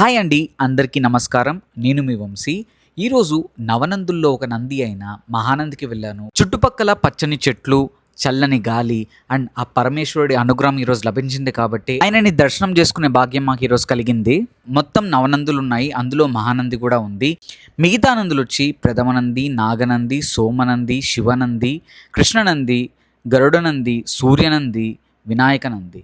Hi అండి, అందరికీ నమస్కారం. నేను మీ వంశీ. ఈరోజు నవనందుల్లో ఒక నంది అయిన మహానందికి వెళ్ళాను. చుట్టుపక్కల పచ్చని చెట్లు, చల్లని గాలి అండ్ ఆ పరమేశ్వరుడి అనుగ్రహం ఈరోజు లభించింది కాబట్టి ఆయనని దర్శనం చేసుకునే భాగ్యం మాకు ఈరోజు కలిగింది. మొత్తం నవనందులు ఉన్నాయి, అందులో మహానంది కూడా ఉంది. మిగతా నందులు వచ్చి ప్రథమనంది, నాగనంది, సోమనంది, శివనంది, కృష్ణనంది, గరుడనంది, సూర్యనంది, వినాయకనంది.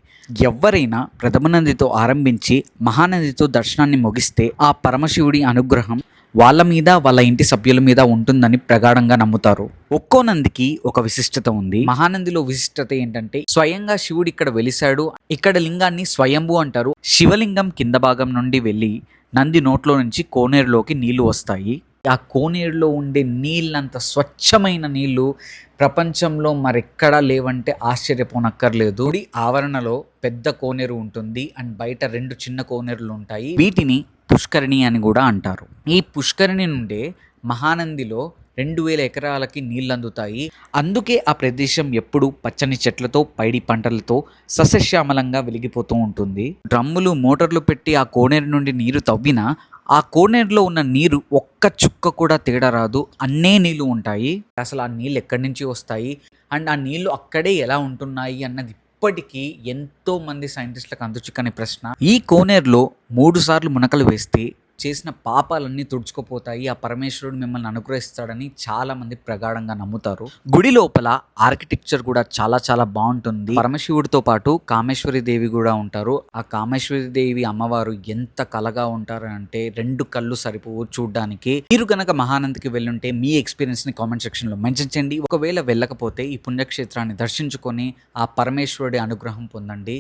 ఎవరైనా ప్రథమనందితో ఆరంభించి మహానందితో దర్శనాన్ని ముగిస్తే ఆ పరమశివుడి అనుగ్రహం వాళ్ళ మీద, వాళ్ళ ఇంటి సభ్యుల మీద ఉంటుందని ప్రగాఢంగా నమ్ముతారు. ఒక్కో నందికి ఒక విశిష్టత ఉంది. మహానందిలో విశిష్టత ఏంటంటే స్వయంగా శివుడు ఇక్కడ వెలిశాడు. ఇక్కడ లింగాన్ని స్వయంభూ అంటారు. శివలింగం కింద భాగం నుండి వెళ్ళి నంది నోట్లో నుంచి కోనేరులోకి నీళ్లు వస్తాయి. ఆ కోనేరులో ఉండే నీళ్ళంత స్వచ్ఛమైన నీళ్లు ప్రపంచంలో మరెక్కడా లేవంటే ఆశ్చర్యపోనక్కర్లేదు. గుడి ఆవరణలో పెద్ద కోనేరు ఉంటుంది అండ్ బయట 2 చిన్న కోనేరులు ఉంటాయి. వీటిని పుష్కరిణి అని కూడా అంటారు. ఈ పుష్కరిణి నుండే మహానందిలో 2000 ఎకరాలకి నీళ్ళు అందుతాయి. అందుకే ఆ ప్రదేశం ఎప్పుడు పచ్చని చెట్లతో, పైడి పంటలతో సస్యశ్యామలంగా వెలిగిపోతూ ఉంటుంది. డ్రమ్ములు, మోటార్లు పెట్టి ఆ కోనేరు నుండి నీరు తవ్వినా ఆ కోనేరులో ఉన్న నీరు ఒక్క చుక్క కూడా తేడా రాదు. అన్నే నీళ్లు ఉంటాయి. అసలు ఆ నీళ్ళు ఎక్కడి నుంచి వస్తాయి అండ్ ఆ నీళ్లు అక్కడే ఎలా ఉంటున్నాయి అన్నది ఇప్పటికీ ఎంతో మంది సైంటిస్టులకు అంతుచిక్కని ప్రశ్న. ఈ కోనేరులో 3 సార్లు మునకలు వేస్తే చేసిన పాపాలన్నీ తుడుచుకుపోతాయి. ఆ పరమేశ్వరుడు మిమ్మల్ని అనుగ్రహిస్తాడని చాలా మంది ప్రగాఢంగా నమ్ముతారు. గుడి లోపల ఆర్కిటెక్చర్ కూడా చాలా చాలా బాగుంటుంది. పరమశివుడితో పాటు కామేశ్వరి దేవి కూడా ఉంటారు. ఆ కామేశ్వరి దేవి అమ్మవారు ఎంత కలగా ఉంటారు అంటే 2 కళ్ళు సరిపోవు చూడ్డానికి. మీరు కనుక మహానందికి వెళ్ళుంటే మీ ఎక్స్పీరియన్స్ ని కామెంట్ సెక్షన్ లో మెన్షన్ చేయండి. ఒకవేళ వెళ్ళకపోతే ఈ పుణ్యక్షేత్రాన్ని దర్శించుకొని ఆ పరమేశ్వరుడి అనుగ్రహం పొందండి.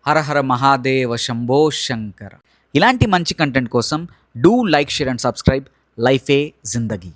హర హర మహాదేవ శంభో శంకర. ఇలాంటి మంచి కంటెంట్ కోసం do like, share and subscribe లైఫే జిందగీ.